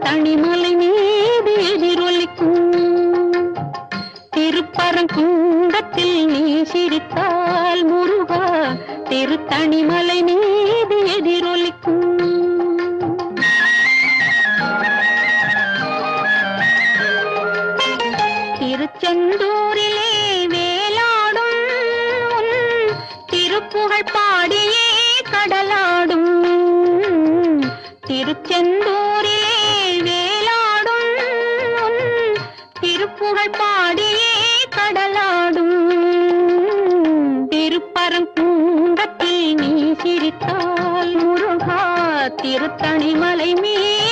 திருத்தணிமலை மீது எதிரொலிக்கும். திருப்பரங்குன்றத்தில் நீ சிரித்தால் முருகா திருத்தணிமலை மீது எதிரொலிக்கும். திருச்செந்தூரிலே வேலாடும் உன் திருப்புகழ் பாடியே கடலாடும். திருச்செந்தூரிலே வேலாடும் உன் திருப்புகழ் பாடியே கடலாடும். திருப்பரங்குன்றத்தில் நீ சிரித்தால் முருகா திருத்தணிமலை மீது